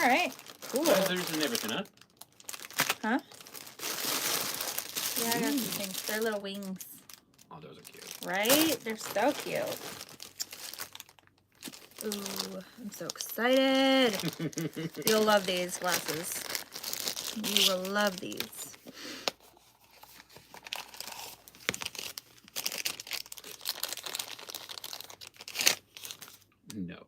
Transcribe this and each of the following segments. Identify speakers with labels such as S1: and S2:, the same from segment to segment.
S1: right. Cool.
S2: There's an everything, huh?
S1: Huh? Yeah, I got some things. They're little wings.
S2: Oh, those are cute.
S1: Right? They're so cute. Ooh, I'm so excited. You'll love these glasses. You will love these.
S2: No.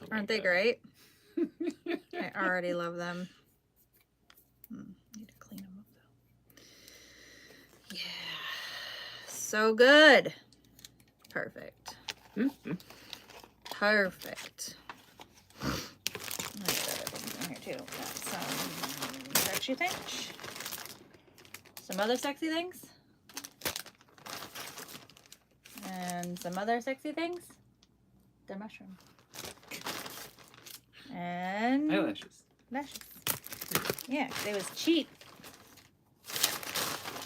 S2: Oh,
S1: Aren't they great? I already love them. Need to clean them up though. Yeah. So good. Perfect. Perfect. I got other things in here too. Got some sexy things. Some other sexy things. And some other sexy things. They're mushrooms. And
S2: Eyelashes.
S1: lashes. Yeah, they was cheap.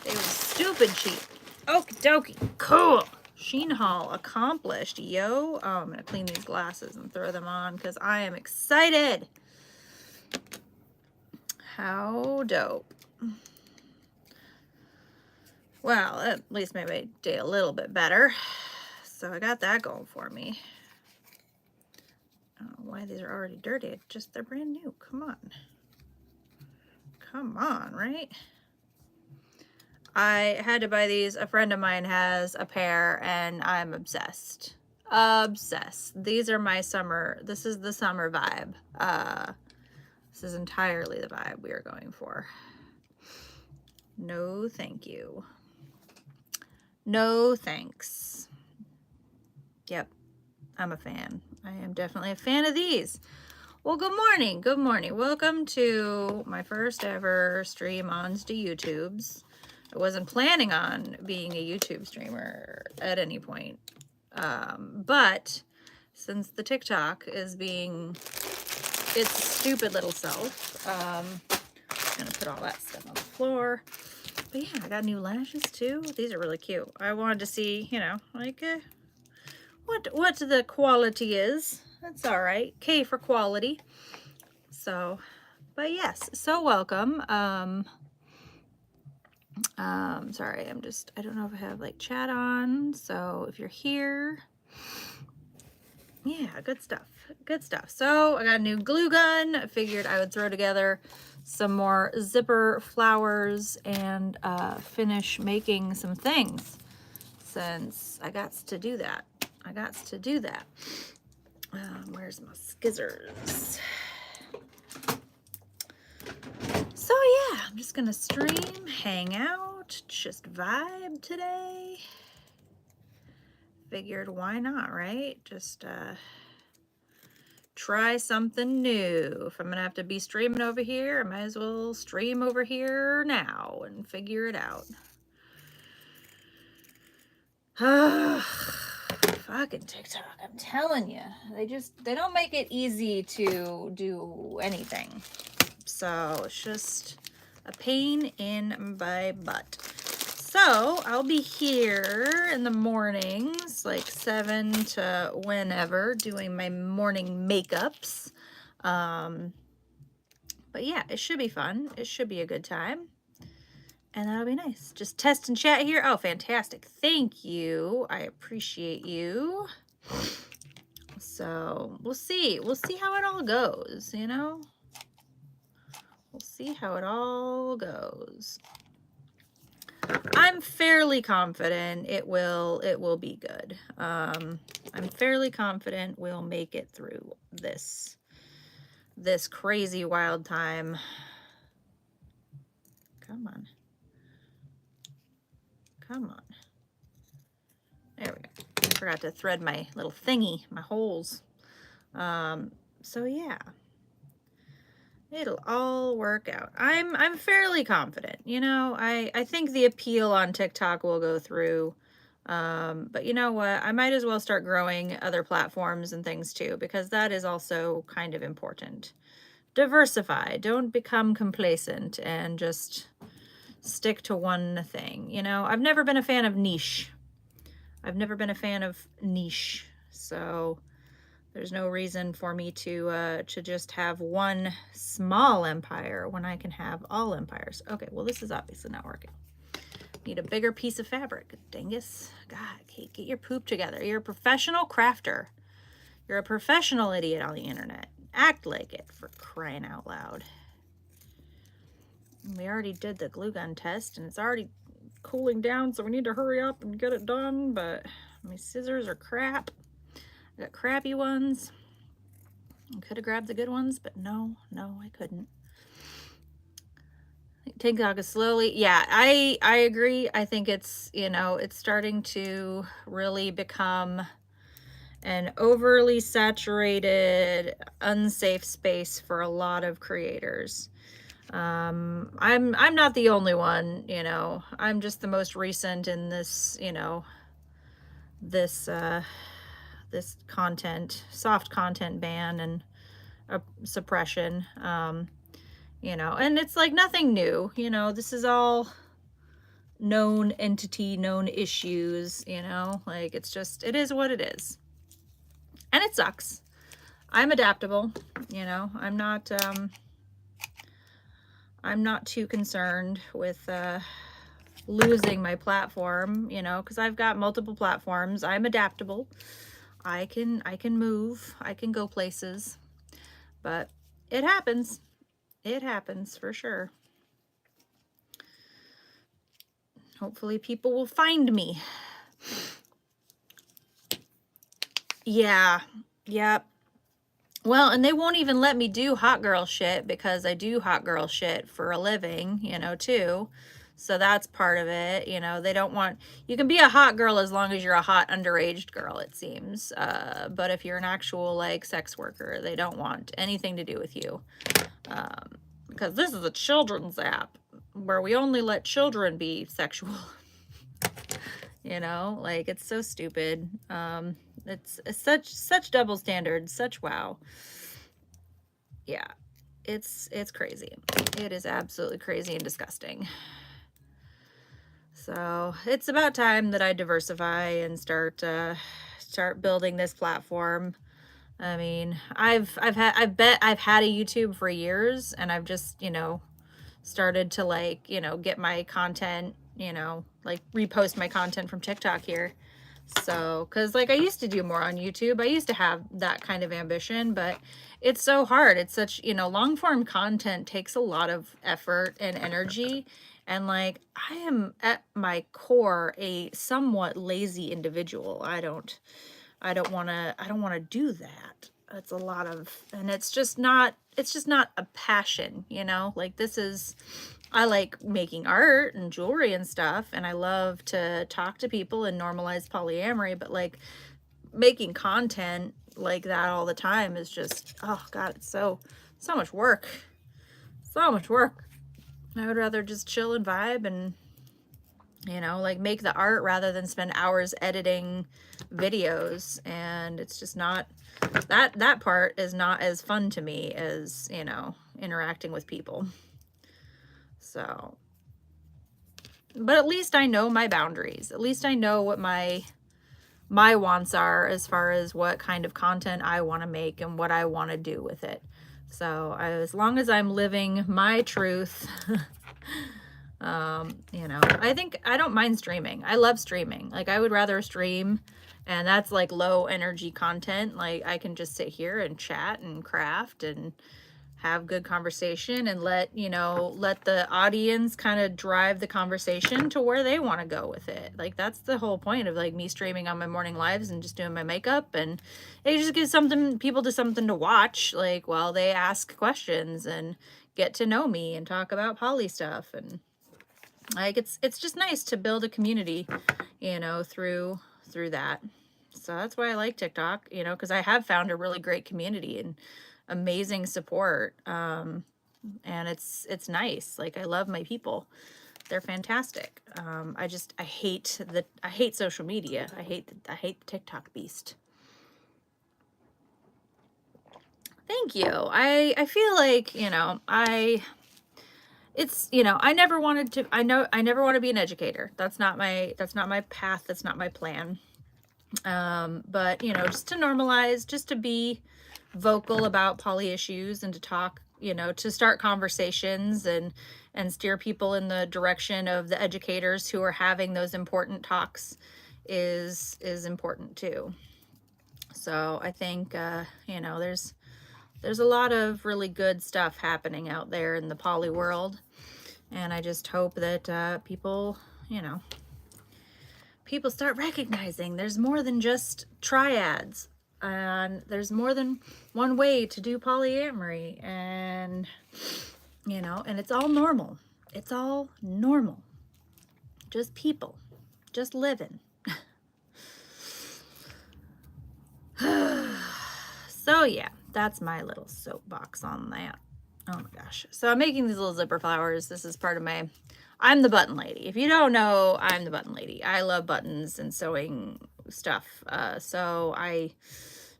S1: They was stupid cheap. Okie dokie. Cool. Sheen haul accomplished. Yo. Oh, I'm going to clean these glasses and throw them on because I am excited. How dope. Well, at least made my day a little bit better. So I got that going for me. I don't know why these are already dirty. It's just they're brand new. Come on. Come on, right? I had to buy these. A friend of mine has a pair and I'm obsessed. Obsessed. These are my summer. This is the summer vibe. This is entirely the vibe we are going for. No, thank you. No, thanks. Yep. I'm a fan. I am definitely a fan of these. Well, good morning. Good morning. Welcome to my first ever stream on YouTube's. I wasn't planning on being a YouTube streamer at any point. But since the TikTok is being its stupid little self, I'm gonna put all that stuff on the floor. But yeah, I got new lashes too. These are really cute. I wanted to see, you know, like what the quality is. That's all right. K for quality. So, but yes, so welcome. Sorry, I don't know if I have like chat on. So if you're here, yeah, good stuff. Good stuff. So I got a new glue gun. I figured I would throw together some more zipper flowers and finish making some things since I got to do that. Where's my skizzers? So yeah, I'm just gonna stream, hang out, just vibe today. Figured why not, right? Just try something new. If I'm gonna have to be streaming over here, I might as well stream over here now and figure it out. Fucking TikTok, I'm telling you. They don't make it easy to do anything. So it's just a pain in my butt. So I'll be here in the mornings, like 7 to whenever, doing my morning makeups. But yeah, it should be fun. It should be a good time. And that'll be nice. Just test and chat here. Oh, fantastic. Thank you. I appreciate you. So we'll see. We'll see how it all goes, you know? We'll see how it all goes. I'm fairly confident it will be good. I'm fairly confident we'll make it through this crazy wild time. Come on. Come on. There we go. I forgot to thread my little thingy, my holes. So yeah. It'll all work out. I'm fairly confident. You know, I think the appeal on TikTok will go through. But you know what? I might as well start growing other platforms and things too, because that is also kind of important. Diversify. Don't become complacent and just stick to one thing. You know, I've never been a fan of niche. So There's no reason for me to just have one small empire when I can have all empires. Okay, well, this is obviously not working. Need a bigger piece of fabric. Dingus. God, Kate, get your poop together. You're a professional crafter. You're a professional idiot on the internet. Act like it, for crying out loud. We already did the glue gun test, and it's already cooling down, so we need to hurry up and get it done, but my scissors are crap. I got crappy ones. I could have grabbed the good ones, but no, I couldn't. TikTok is slowly, yeah, I agree. I think it's, you know, it's starting to really become an overly saturated, unsafe space for a lot of creators. I'm not the only one, you know. I'm just the most recent in this, you know, this this content, soft content ban and suppression. You know, and it's like nothing new, you know. This is all known entity, known issues, you know. Like, it's just, it is what it is. And it sucks. I'm adaptable, you know. I'm not too concerned with losing my platform, you know, because I've got multiple platforms. I'm adaptable. I can move. I can go places. But it happens. It happens for sure. Hopefully people will find me. Yeah. Yep. Well, and they won't even let me do hot girl shit because I do hot girl shit for a living, you know, too. So that's part of it. You know, they don't want, you can be a hot girl as long as you're a hot underage girl, it seems. But if you're an actual like sex worker, they don't want anything to do with you. Because this is a children's app where we only let children be sexual. You know, like, it's so stupid. It's such double standards, such wow. Yeah, it's crazy. It is absolutely crazy and disgusting. So it's about time that I diversify and start building this platform. I mean, I've had a YouTube for years, and I've just, you know, started to, like, you know, get my content, you know, like repost my content from TikTok here. So, because like I used to do more on YouTube, I used to have that kind of ambition, but it's so hard. It's such, you know, long form content takes a lot of effort and energy. And like, I am at my core a somewhat lazy individual. I don't want to do that. It's a lot of, and it's just not a passion, you know. Like, this is, I like making art and jewelry and stuff, and I love to talk to people and normalize polyamory, but like making content like that all the time is just, oh God, it's so much work. So much work. I would rather just chill and vibe and, you know, like make the art rather than spend hours editing videos. And it's just not, that part is not as fun to me as, you know, interacting with people. So, but at least I know my boundaries. At least I know what my wants are as far as what kind of content I want to make and what I want to do with it. So as long as I'm living my truth, you know, I think I don't mind streaming. I love streaming. Like, I would rather stream, and that's like low energy content. Like, I can just sit here and chat and craft and have good conversation and let the audience kind of drive the conversation to where they want to go with it. Like, that's the whole point of like me streaming on my morning lives and just doing my makeup, and it just gives people something to watch, like, while they ask questions and get to know me and talk about poly stuff. And like, it's just nice to build a community, you know, through that. So that's why I like TikTok, you know, because I have found a really great community and amazing support. And it's nice. Like, I love my people. They're fantastic. I hate social media. I hate the TikTok beast. Thank you. I feel like, you know, it's, you know, I never want to be an educator. That's not my path. That's not my plan. But, you know, just to normalize, just to be vocal about poly issues and to talk, you know, to start conversations and steer people in the direction of the educators who are having those important talks is important too. So I think, you know, there's a lot of really good stuff happening out there in the poly world. And I just hope that people, you know, people start recognizing there's more than just triads, and there's more than one way to do polyamory, and you know, and it's all normal. It's all normal. Just people, just living. So yeah, that's my little soapbox on that. Oh my gosh. So I'm making these little zipper flowers. This is part of my, I'm the button lady. If you don't know, I'm the button lady. I love buttons and sewing stuff. So I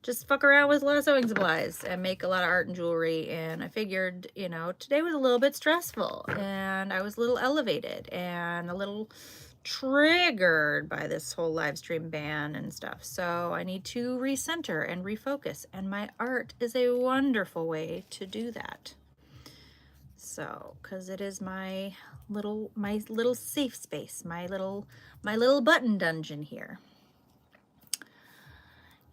S1: just fuck around with a lot of sewing supplies and make a lot of art and jewelry. And I figured, you know, today was a little bit stressful and I was a little elevated and a little triggered by this whole live stream ban and stuff. So I need to recenter and refocus. And my art is a wonderful way to do that. So, because it is my little safe space, my little button dungeon here.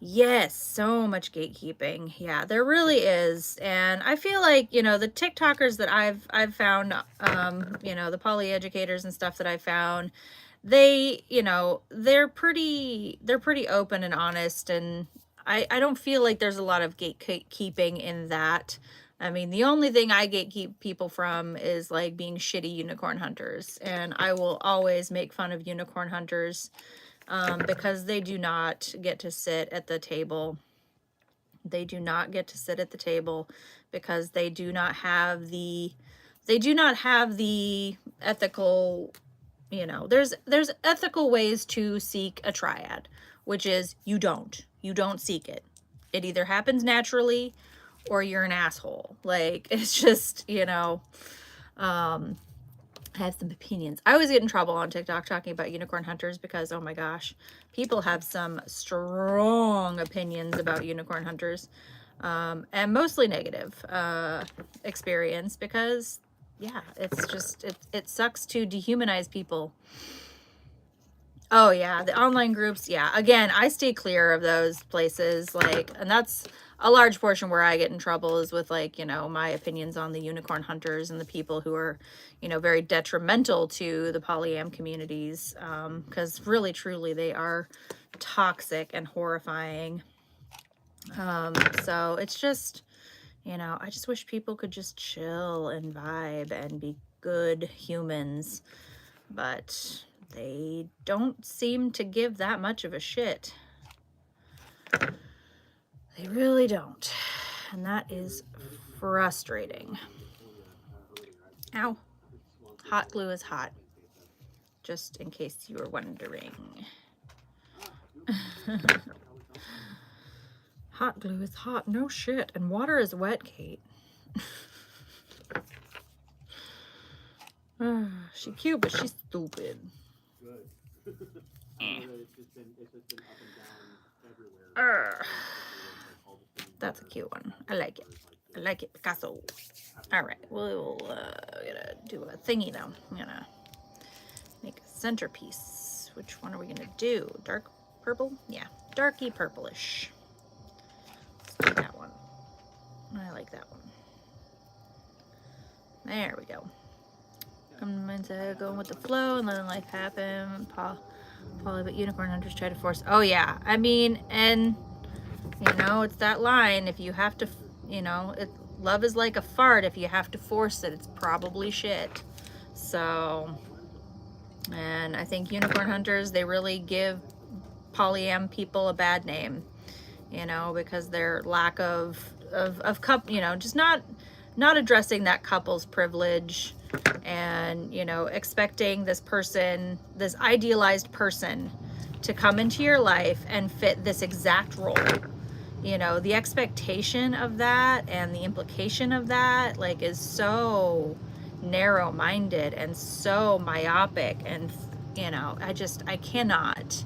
S1: Yes, so much gatekeeping. Yeah, there really is. And I feel like, you know, the TikTokers that I've found, you know, the poly educators and stuff that I found, they, you know, they're pretty open and honest, and I don't feel like there's a lot of gatekeeping in that. I mean, the only thing I gatekeep people from is like being shitty unicorn hunters, and I will always make fun of unicorn hunters because they do not get to sit at the table. They do not get to sit at the table because they do not have the ethical, you know, there's ethical ways to seek a triad, which is you don't seek it. It either happens naturally or you're an asshole. Like, it's just, you know, I have some opinions. I always get in trouble on TikTok talking about unicorn hunters because, oh my gosh, people have some strong opinions about unicorn hunters, and mostly negative experience because, yeah, it's just, it sucks to dehumanize people. Oh yeah, the online groups, yeah. Again, I stay clear of those places, like, and that's a large portion where I get in trouble is with, like, you know, my opinions on the unicorn hunters and the people who are, you know, very detrimental to the polyam communities, because really, truly, they are toxic and horrifying. So it's just, you know, I just wish people could just chill and vibe and be good humans, but they don't seem to give that much of a shit. They really don't. And that is frustrating. Ow. Hot glue is hot. Just in case you were wondering. Hot glue is hot. No shit. And water is wet, Kate. She's cute, but she's stupid. That's a cute one. I like it. I like it, Picasso. All right, we'll gonna do a thingy now. I'm gonna make a centerpiece. Which one are we gonna do? Dark purple? Yeah, darky purplish. Let's do that one. I like that one. There we go. I'm into going with the flow and letting life happen. Poly, but unicorn hunters try to force. Oh yeah, I mean, and you know, it's that line. If you have to, you know, love is like a fart. If you have to force it, it's probably shit. So, and I think unicorn hunters, they really give polyam people a bad name, you know, because their lack of couple, you know, just not addressing that couple's privilege, and, you know, expecting this person, this idealized person, to come into your life and fit this exact role. You know, the expectation of that and the implication of that, like, is so narrow-minded and so myopic, and, you know, I cannot.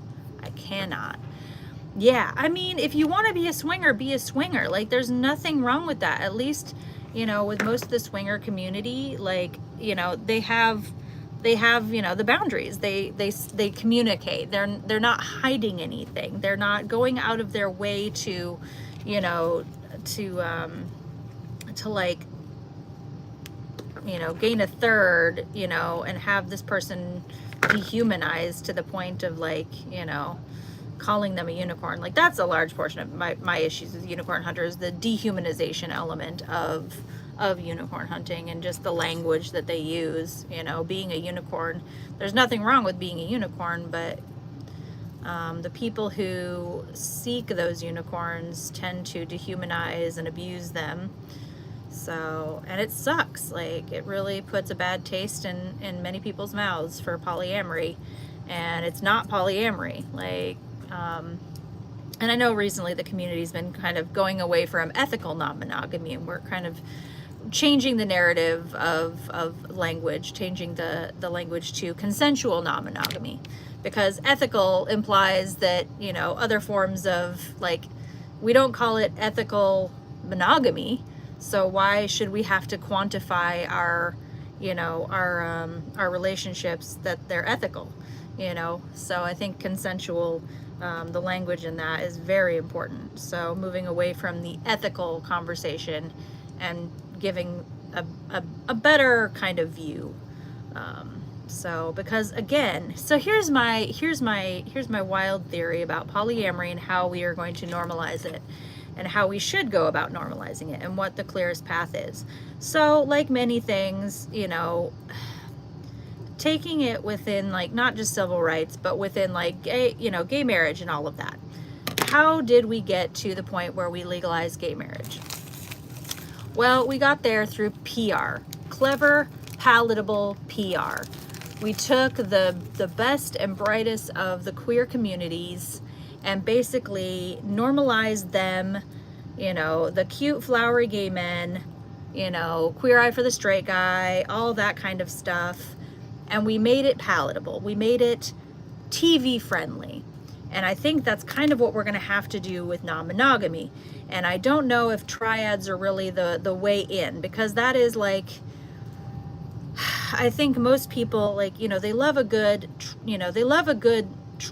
S1: Yeah, I mean, if you want to be a swinger, be a swinger. Like, there's nothing wrong with that. At least, you know, with most of the swinger community, like, you know, they have, you know, the boundaries. They communicate. They're not hiding anything. They're not going out of their way to, you know, to like, you know, gain a third, you know, and have this person dehumanized to the point of, like, you know, calling them a unicorn. Like, that's a large portion of my issues with unicorn hunters, the dehumanization element of unicorn hunting, and just the language that they use. You know, being a unicorn, there's nothing wrong with being a unicorn, but the people who seek those unicorns tend to dehumanize and abuse them. So, and it sucks. Like, it really puts a bad taste in many people's mouths for polyamory, and it's not polyamory. Like, and I know recently the community's been kind of going away from ethical non-monogamy, and we're kind of changing the narrative of language, changing the language to consensual non-monogamy, because ethical implies that, you know, other forms of, like, we don't call it ethical monogamy, so why should we have to quantify our, you know, our relationships that they're ethical, you know? So I think consensual, the language in that is very important. So moving away from the ethical conversation and giving a better kind of view. So, because again, so here's my wild theory about polyamory and how we are going to normalize it, and how we should go about normalizing it, and what the clearest path is. So, like many things, you know, taking it within, like, not just civil rights, but within, like, gay, you know, gay marriage and all of that. How did we get to the point where we legalized gay marriage? Well, we got there through PR. Clever, palatable PR. We took the best and brightest of the queer communities and basically normalized them, you know, the cute, flowery gay men, you know, Queer Eye for the Straight Guy, all that kind of stuff. And we made it palatable. We made it TV friendly. And I think that's kind of what we're going to have to do with non-monogamy. And I don't know if triads are really the way in, because that is, like, I think most people, like, you know, they love a good, you know, they love a good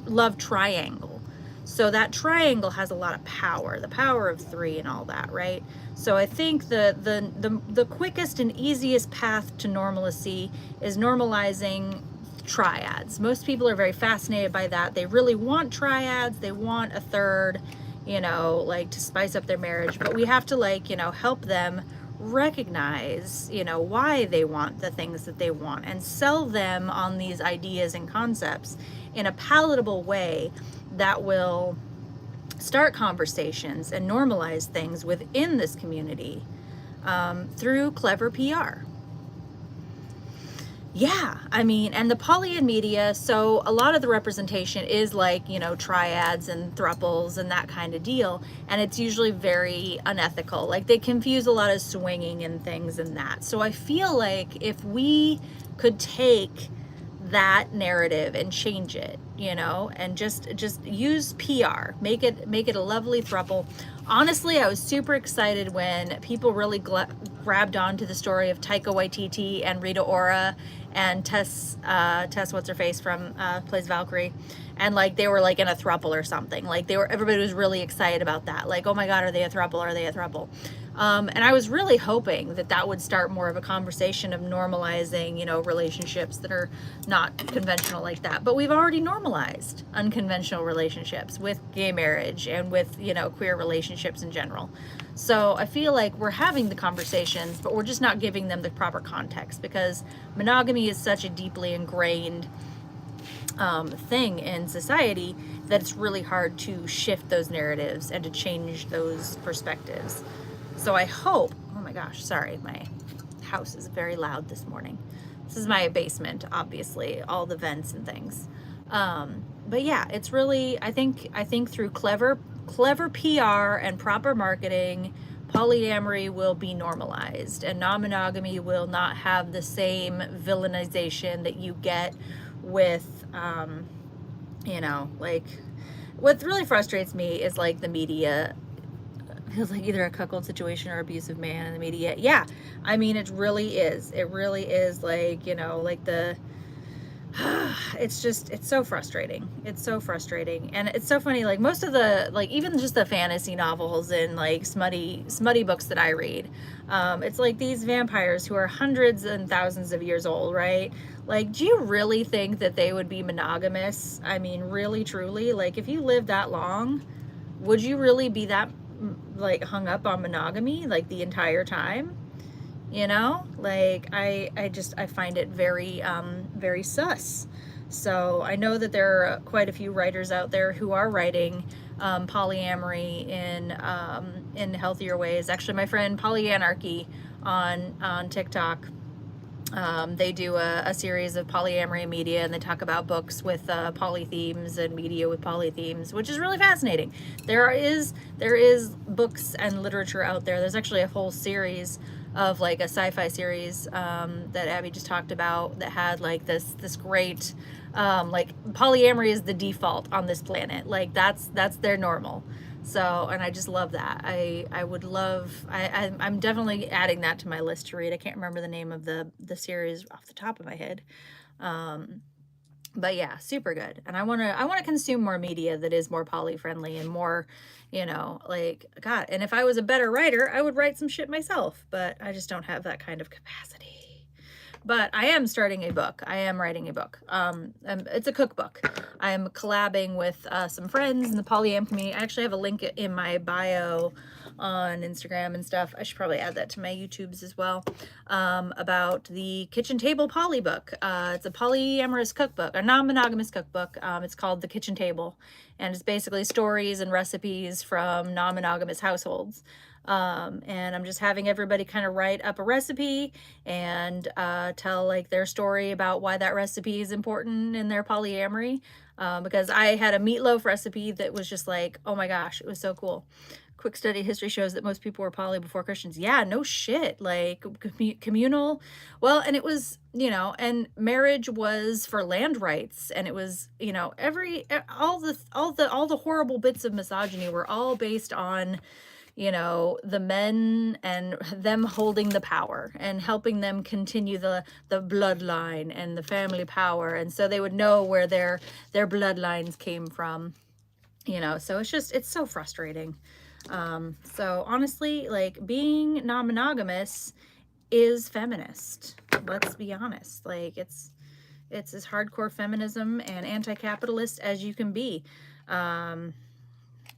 S1: love triangle. So that triangle has a lot of power, the power of 3 and all that, right? So I think the quickest and easiest path to normalcy is normalizing triads. Most people are very fascinated by that. They really want triads. They want a third, you know, like, to spice up their marriage. But we have to, like, you know, help them recognize, you know, why they want the things that they want, and sell them on these ideas and concepts in a palatable way that will start conversations and normalize things within this community, through clever PR. Yeah, I mean, and the polyan media, so a lot of the representation is, like, you know, triads and thruples and that kind of deal, and it's usually very unethical. Like, they confuse a lot of swinging and things and that. So I feel like if we could take that narrative and change it, you know, and just use PR, make it a lovely throuple. Honestly, I was super excited when people really grabbed onto the story of Taika Waititi and Rita Ora and Tess what's her face from plays Valkyrie, and, like, they were, like, in a throuple or something. Like, everybody was really excited about that. Like, oh my God, are they a throuple? Are they a throuple? And I was really hoping that would start more of a conversation of normalizing, you know, relationships that are not conventional like that. But we've already normalized unconventional relationships with gay marriage and with, you know, queer relationships in general. So I feel like we're having the conversations, but we're just not giving them the proper context, because monogamy is such a deeply ingrained thing in society that it's really hard to shift those narratives and to change those perspectives. So I hope, oh my gosh, sorry, my house is very loud this morning. This is my basement, obviously, all the vents and things. But yeah, it's really, I think through clever PR and proper marketing, polyamory will be normalized, and non-monogamy will not have the same villainization that you get with, you know, like, what really frustrates me is like the media feels like either a cuckold situation or abusive man in the media. Yeah, I mean, it really is. It really is like, you know, like the it's just, it's so frustrating. It's so frustrating. And it's so funny, like most of the, like even just the fantasy novels and like smutty books that I read, it's like these vampires who are hundreds and thousands of years old, right? Like, do you really think that they would be monogamous? I mean, really, truly, like if you live that long, would you really be that like hung up on monogamy like the entire time? You know, like I find it very very sus. So I know that there are quite a few writers out there who are writing polyamory in healthier ways. Actually, my friend Polyanarchy on TikTok, they do a series of polyamory media, and they talk about books with poly themes and media with poly themes, which is really fascinating. There is books and literature out there. There's actually a whole series of like a sci-fi series that Abby just talked about that had like this great like polyamory is the default on this planet. Like that's their normal. So, and I just love that. I would love, I'm definitely adding that to my list to read. I can't remember the name of the series off the top of my head. But yeah, super good. And I want to consume more media that is more poly friendly and more, you know, like God. And if I was a better writer, I would write some shit myself, but I just don't have that kind of capacity. But I am starting a book. I am writing a book. It's a cookbook. I am collabing with some friends in the polyam community. I actually have a link in my bio on Instagram and stuff. I should probably add that to my YouTubes as well. About the Kitchen Table Poly book. It's a polyamorous cookbook, a non-monogamous cookbook. It's called The Kitchen Table, and it's basically stories and recipes from non-monogamous households. And I'm just having everybody kind of write up a recipe and tell like their story about why that recipe is important in their polyamory. Because I had a meatloaf recipe that was just like, oh my gosh, it was so cool. Quick study history shows that most people were poly before Christians. Yeah, no shit. Like communal. Well, and it was, you know, and marriage was for land rights, and it was, you know, all the horrible bits of misogyny were all based on, you know, the men and them holding the power and helping them continue the bloodline and the family power, and so they would know where their bloodlines came from, you know. So it's just, it's so frustrating. So honestly, like being non-monogamous is feminist. Let's be honest. Like it's as hardcore feminism and anti-capitalist as you can be.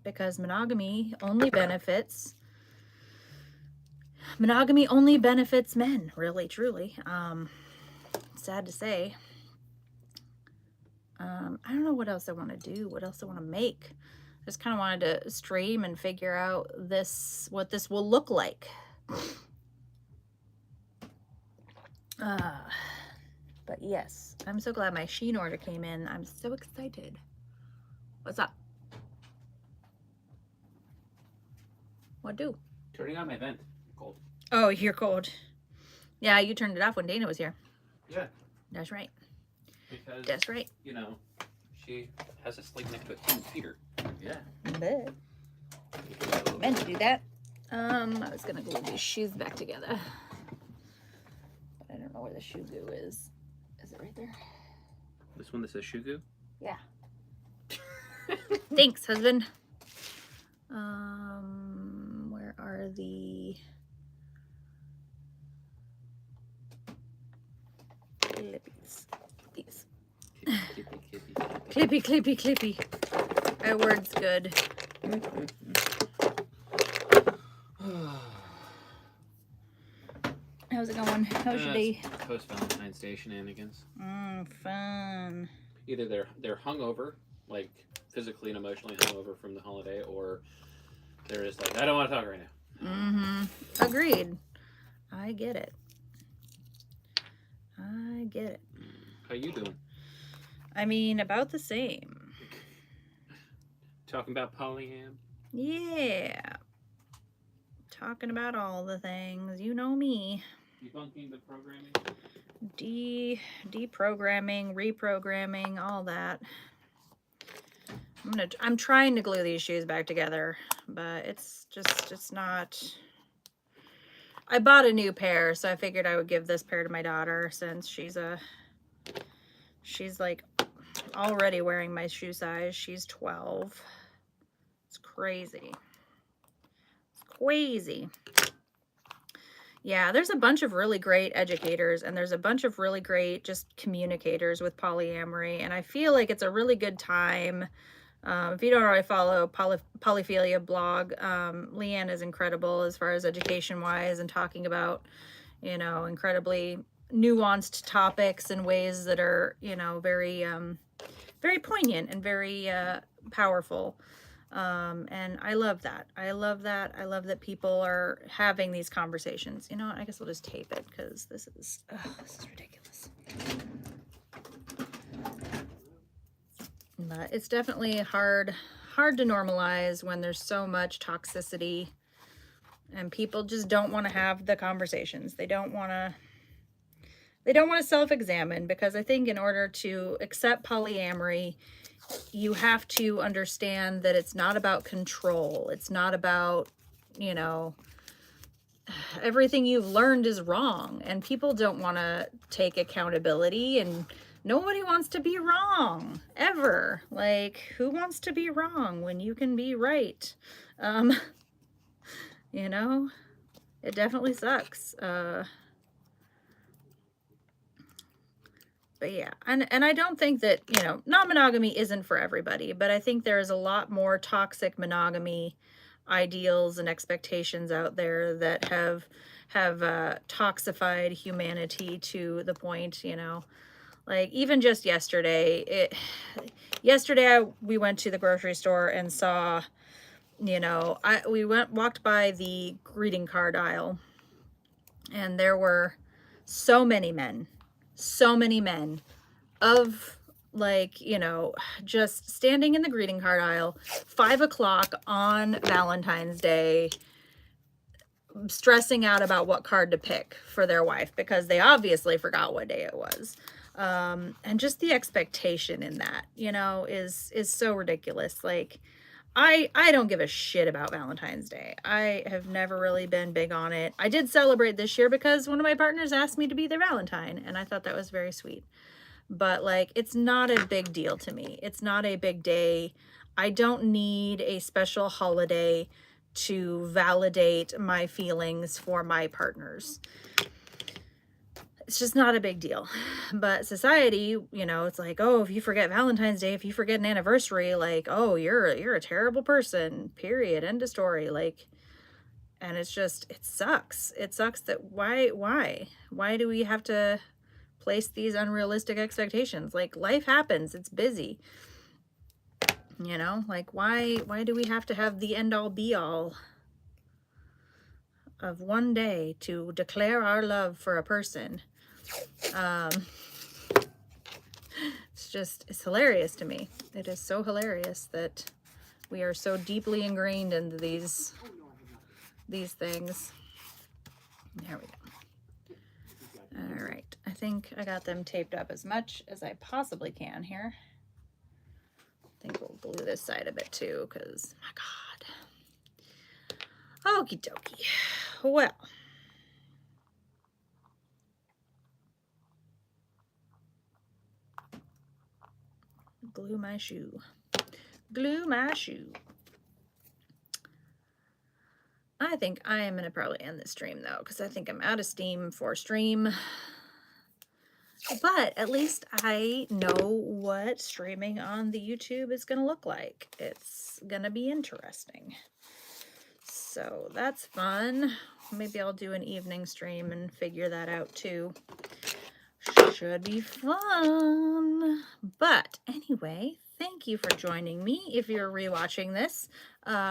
S1: Because monogamy only benefits men, really, truly. Sad to say. I don't know what else I want to do, what else I want to make. I just kind of wanted to stream and figure out what this will look like. But yes, I'm so glad my Shein order came in. I'm so excited. What's up? What do?
S2: Turning on my vent. Cold.
S1: Oh, you're cold. Yeah, you turned it off when Dana was here.
S2: Yeah.
S1: That's right.
S2: Because
S1: That's right.
S2: You know, she has to sleep next to a 2-seater. Yeah.
S1: But meant to do that. I was gonna glue these shoes back together. I don't know where the shoe glue is. Is it right there?
S2: This one that says Shugu?
S1: Yeah. Thanks, husband. Where are the clippies? These. Clippy, clippy, clippy. My word's good. How's it going? How's your day?
S2: Post Valentine's Day shenanigans.
S1: Fun.
S2: Either they're hungover, like physically and emotionally hungover from the holiday, or they're just like, I don't want to talk right now.
S1: Agreed. I get it. I get it.
S2: How you doing?
S1: I mean, about the same.
S2: Talking about polyam?
S1: Yeah. Talking about all the things. You know me.
S2: Debunking the programming?
S1: Deprogramming, reprogramming, all that. I'm trying to glue these shoes back together, but it's not. I bought a new pair, so I figured I would give this pair to my daughter since she's like already wearing my shoe size. She's 12. It's crazy. It's crazy. Yeah, there's a bunch of really great educators, and there's a bunch of really great just communicators with polyamory, and I feel like it's a really good time. If you don't already follow Polyphilia blog, Leanne is incredible as far as education-wise and talking about, you know, incredibly nuanced topics in ways that are, you know, very, very poignant and very powerful. And I love that. I love that. I love that people are having these conversations. You know what? I guess we'll just tape it because this is ridiculous. But it's definitely hard to normalize when there's so much toxicity and people just don't want to have the conversations. They don't want to self-examine, because I think in order to accept polyamory, you have to understand that it's not about control. It's not about, you know, everything you've learned is wrong, and people don't want to take accountability, and nobody wants to be wrong ever. Like, who wants to be wrong when you can be right? You know, it definitely sucks. But yeah, and I don't think that, you know, non-monogamy isn't for everybody, but I think there is a lot more toxic monogamy ideals and expectations out there that have toxified humanity to the point, you know, like even just yesterday, we went to the grocery store and saw, you know, we walked by the greeting card aisle, and there were so many men of, like, you know, just standing in the greeting card aisle, 5 o'clock on Valentine's Day, stressing out about what card to pick for their wife because they obviously forgot what day it was. And just the expectation in that, you know, is so ridiculous. Like, I don't give a shit about Valentine's Day. I have never really been big on it. I did celebrate this year because one of my partners asked me to be their Valentine, and I thought that was very sweet. But, like, it's not a big deal to me. It's not a big day. I don't need a special holiday to validate my feelings for my partners. It's just not a big deal. But society, you know, it's like, oh, if you forget Valentine's Day, if you forget an anniversary, like, oh, you're a terrible person, period, end of story. Like, and it's just, it sucks. It sucks that why do we have to place these unrealistic expectations? Like, life happens, it's busy, you know, like, why do we have to have the end all be all of one day to declare our love for a person? It's hilarious to me. It is so hilarious that we are so deeply ingrained into these things. There we go. All right, I think I got them taped up as much as I possibly can here. I think we'll glue this side a bit too, because my God. Okie dokie. Well, glue my shoe. Glue my shoe. I think I am going to probably end this stream, though, because I think I'm out of steam for stream. But at least I know what streaming on the YouTube is going to look like. It's going to be interesting. So that's fun. Maybe I'll do an evening stream and figure that out, too. Should be fun. But anyway, thank you for joining me. If you're rewatching this,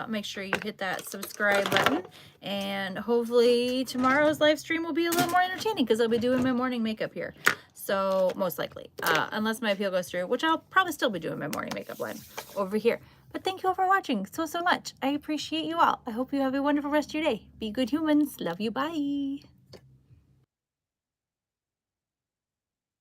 S1: make sure you hit that subscribe button, and hopefully tomorrow's live stream will be a little more entertaining because I'll be doing my morning makeup here. So most likely, unless my appeal goes through, which I'll probably still be doing my morning makeup line over here. But thank you all for watching so much. I appreciate you all. I hope you have a wonderful rest of your day. Be good humans. Love you. Bye.